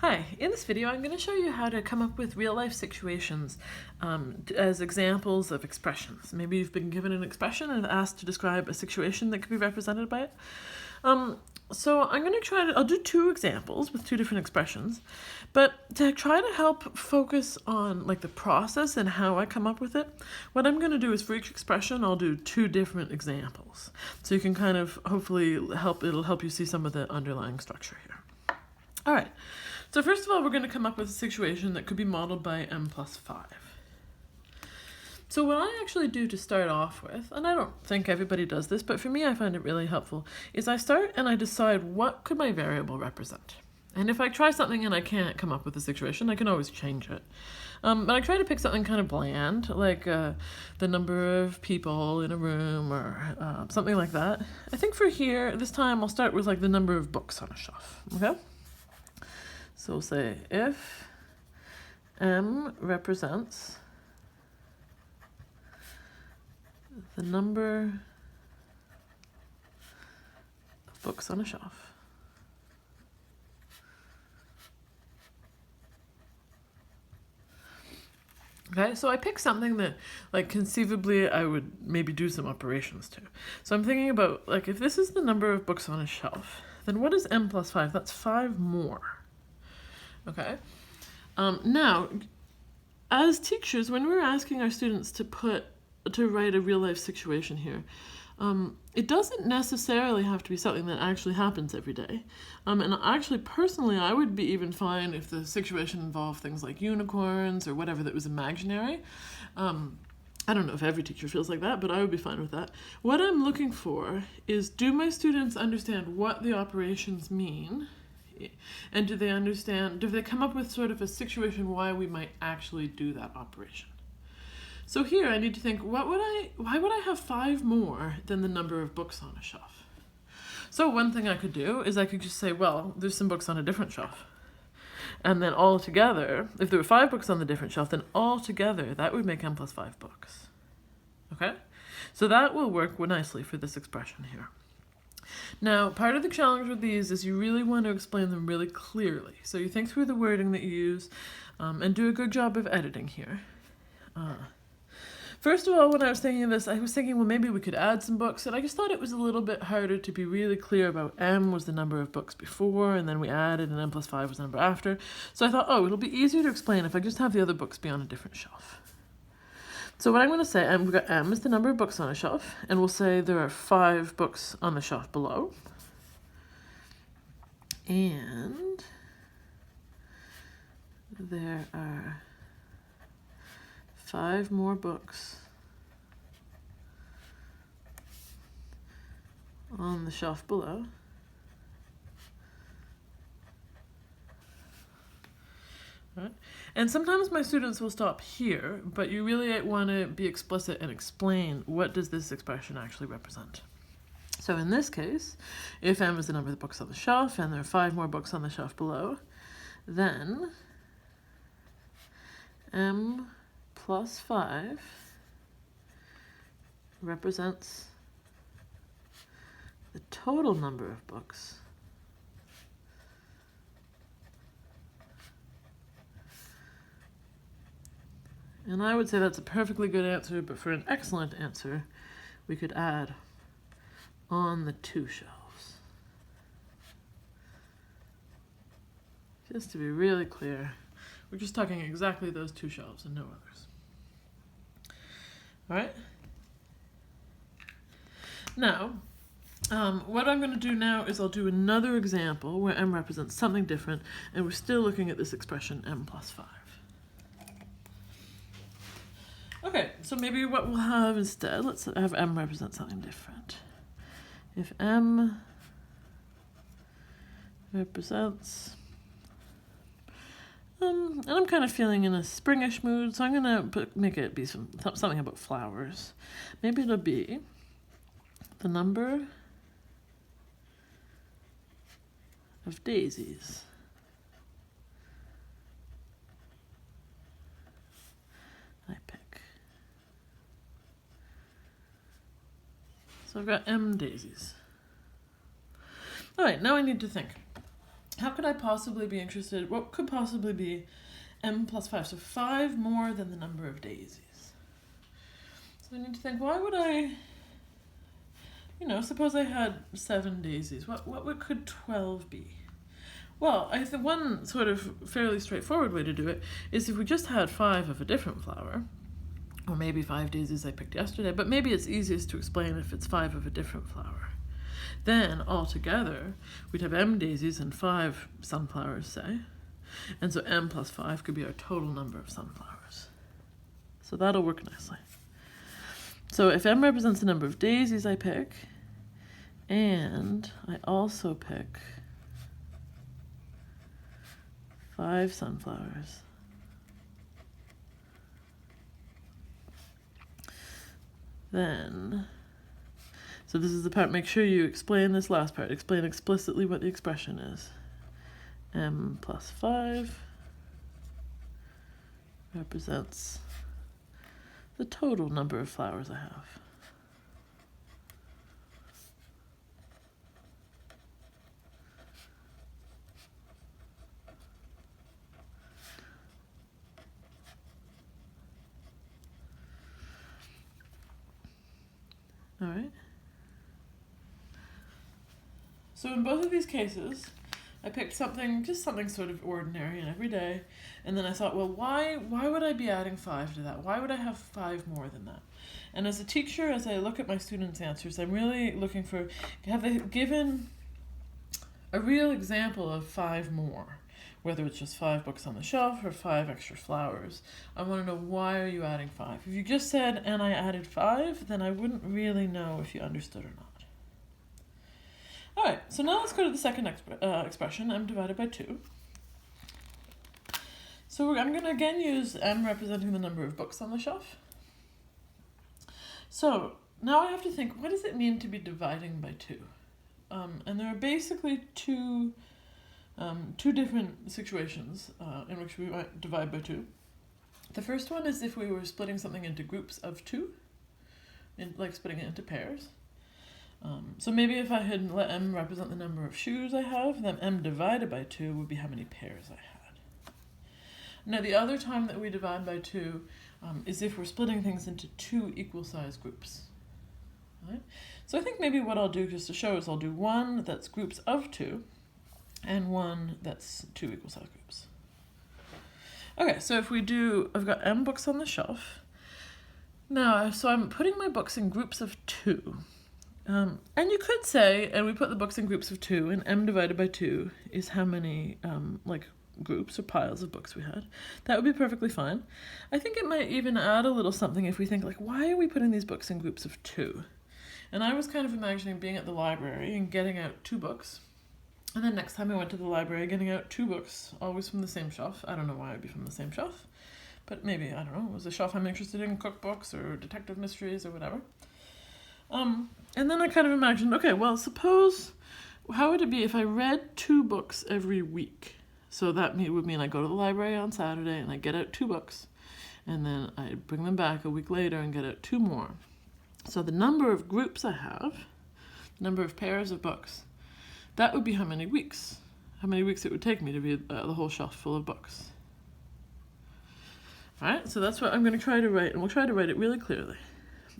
Hi, in this video I'm going to show you how to come up with real-life situations as examples of expressions. Maybe you've been given an expression and asked to describe a situation that could be represented by it. So I'm going to I'll do two examples with two different expressions, but to try to help focus on like the process and how I come up with it, what I'm going to do is for each expression I'll do two different examples. So you can kind of hopefully it'll help you see some of the underlying structure here. All right. So first of all, we're going to come up with a situation that could be modeled by m plus 5. So what I actually do to start off with, and I don't think everybody does this, but for me I find it really helpful, is I start and I decide what could my variable represent. And if I try something and I can't come up with a situation, I can always change it. But I try to pick something kind of bland, like the number of people in a room or something like that. I think for here, this time I'll start with like the number of books on a shelf, okay? So we'll say if m represents the number of books on a shelf, okay, so I pick something that like conceivably I would maybe do some operations to. So I'm thinking about like if this is the number of books on a shelf, then what is m plus 5? That's 5 more. Okay. Now, as teachers, when we're asking our students to write a real-life situation here, it doesn't necessarily have to be something that actually happens every day. And actually, personally, I would be even fine if the situation involved things like unicorns or whatever that was imaginary. I don't know if every teacher feels like that, but I would be fine with that. What I'm looking for is, do my students understand what the operations mean? And do they come up with sort of a situation why we might actually do that operation? So here I need to think, why would I have 5 more than the number of books on a shelf? So one thing I could do is I could just say, well, there's some books on a different shelf. And then all together, if there were 5 books on the different shelf, then all together that would make m plus 5 books. Okay? So that will work nicely for this expression here. Now, part of the challenge with these is you really want to explain them really clearly. So you think through the wording that you use and do a good job of editing here. First of all, when I was thinking of this, I was thinking, well, maybe we could add some books. And I just thought it was a little bit harder to be really clear about m was the number of books before, and then we added, and m plus 5 was the number after. So I thought, oh, it'll be easier to explain if I just have the other books be on a different shelf. So what I'm going to say, we've got m is the number of books on a shelf, and we'll say there are 5 books on the shelf below. And there are 5 more books on the shelf below. Right. And sometimes my students will stop here, but you really want to be explicit and explain what does this expression actually represent. So in this case, if m is the number of the books on the shelf and there are 5 more books on the shelf below, then m plus 5 represents the total number of books and I would say that's a perfectly good answer, but for an excellent answer, we could add on the 2 shelves. Just to be really clear, we're just talking exactly those 2 shelves and no others. All right? Now, what I'm going to do now is I'll do another example where m represents something different, and we're still looking at this expression m plus 5. Okay, so maybe what we'll have instead, let's have m represent something different. If m represents, and I'm kind of feeling in a springish mood, so I'm gonna make it be something about flowers. Maybe it'll be the number of daisies I pick. So I've got m daisies. All right, now I need to think. how could I possibly be interested? What could possibly be m plus 5? So 5 more than the number of daisies. So I need to think, why would I, suppose I had 7 daisies. What could 12 be? Well, I think one sort of fairly straightforward way to do it is if we just had 5 of a different flower, or maybe 5 daisies I picked yesterday, but maybe it's easiest to explain if it's 5 of a different flower. Then, altogether, we'd have m daisies and 5 sunflowers, say. And so m plus 5 could be our total number of sunflowers. So that'll work nicely. So if m represents the number of daisies I pick, and I also pick 5 sunflowers, then, so this is the part, make sure you explain this last part, explain explicitly what the expression is. M plus 5 represents the total number of flowers I have. All right. So in both of these cases, I picked just something sort of ordinary and everyday, and then I thought, well, why would I be adding 5 to that? Why would I have 5 more than that? And as a teacher, as I look at my students' answers, I'm really looking for, have they given a real example of 5 more? Whether it's just 5 books on the shelf or 5 extra flowers. I want to know, why are you adding 5? If you just said, and I added 5, then I wouldn't really know if you understood or not. All right, so now let's go to the second expression, m divided by 2. So I'm going to again use m representing the number of books on the shelf. So now I have to think, what does it mean to be dividing by 2? And there are basically two different situations in which we might divide by 2. The first one is if we were splitting something into groups of 2, like splitting it into pairs. So maybe if I had let m represent the number of shoes I have, then m divided by 2 would be how many pairs I had. Now the other time that we divide by 2 is if we're splitting things into 2 equal-sized groups. Right? So I think maybe what I'll do just to show is I'll do one that's groups of 2, and one that's 2 equal-sized groups. Okay, so if we do, I've got m books on the shelf. Now, so I'm putting my books in groups of 2. And you could say, and we put the books in groups of 2, and m divided by 2 is how many groups or piles of books we had. That would be perfectly fine. I think it might even add a little something if we think, like, why are we putting these books in groups of 2? And I was kind of imagining being at the library and getting out 2 books. And then next time I went to the library, getting out 2 books, always from the same shelf. I don't know why it would be from the same shelf, but maybe, I don't know, it was a shelf I'm interested in, cookbooks or detective mysteries or whatever. And then I kind of imagined, okay, well, suppose, how would it be if I read 2 books every week? So that would mean I go to the library on Saturday and I get out 2 books, and then I bring them back a week later and get out 2 more. So the number of groups I have, the number of pairs of books, that would be how many weeks it would take me to read the whole shelf full of books. All right, so that's what I'm going to try to write, and we'll try to write it really clearly.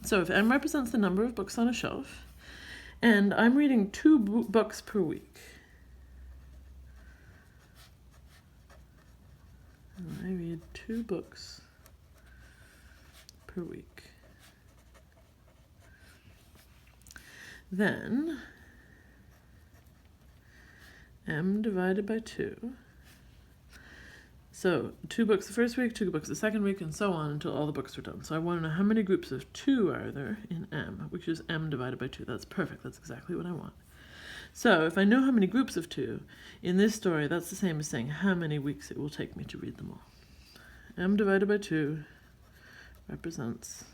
So if m represents the number of books on a shelf, and I'm reading 2 books per week, and I read 2 books per week, then m divided by 2. So 2 books the first week, 2 books the second week, and so on until all the books are done. So I want to know how many groups of 2 are there in m, which is m divided by 2. That's perfect. That's exactly what I want. So if I know how many groups of 2, in this story, that's the same as saying how many weeks it will take me to read them all. M divided by 2 represents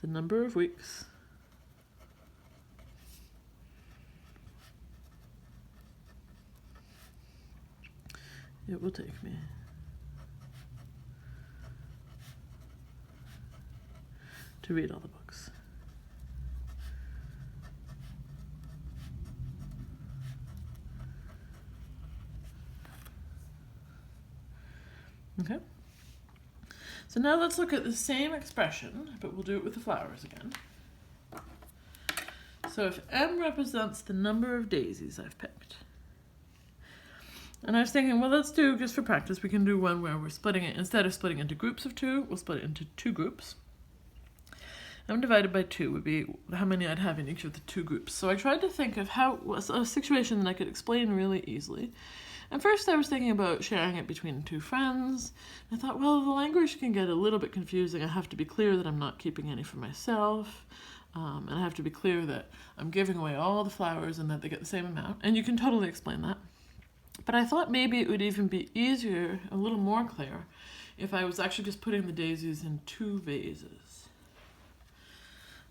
the number of weeks it will take me to read all the books. Okay. So now let's look at the same expression, but we'll do it with the flowers again. So if M represents the number of daisies I've picked, and I was thinking, well, let's do, just for practice, we can do one where we're splitting it, instead of splitting into groups of 2, we'll split it into 2 groups. M divided by 2 would be how many I'd have in each of the 2 groups. So I tried to think of a situation that I could explain really easily. And first I was thinking about sharing it between 2 friends. I thought, well, the language can get a little bit confusing. I have to be clear that I'm not keeping any for myself. And I have to be clear that I'm giving away all the flowers and that they get the same amount. And you can totally explain that. But I thought maybe it would even be easier, a little more clear, if I was actually just putting the daisies in 2 vases.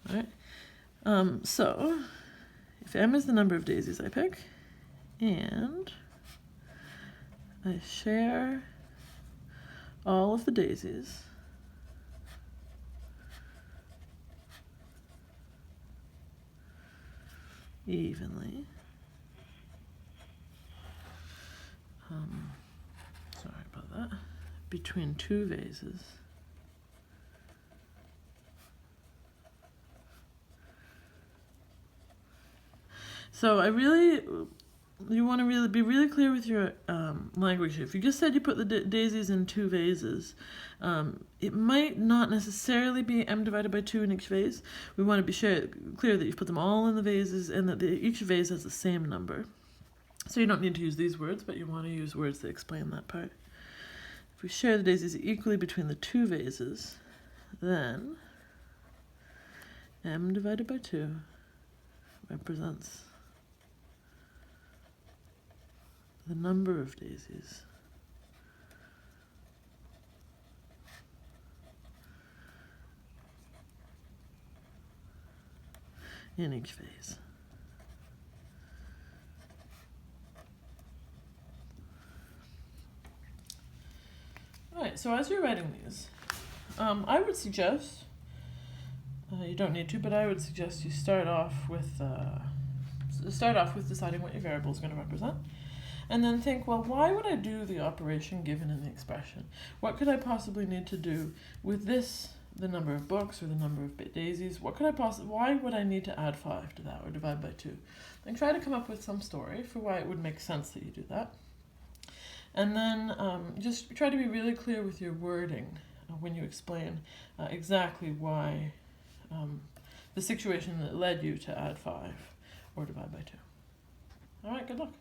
All right. So if M is the number of daisies I pick, and I share all of the daisies evenly. Sorry about that. Between 2 vases. So you want to be really clear with your language. If you just said you put the daisies in 2 vases, it might not necessarily be M divided by 2 in each vase. We want to be clear that you've put them all in the vases and that each vase has the same number. So you don't need to use these words, but you want to use words that explain that part. If we share the daisies equally between the 2 vases, then M divided by 2 represents the number of daisies in each vase. Alright, so as you're writing these, I would suggest, you don't need to, but I would suggest you start off with deciding what your variable is going to represent. And then think, well, why would I do the operation given in the expression? What could I possibly need to do with this, the number of books or the number of daisies? Why would I need to add 5 to that or divide by 2? And try to come up with some story for why it would make sense that you do that. And then just try to be really clear with your wording when you explain exactly why the situation that led you to add 5 or divide by 2. All right, good luck.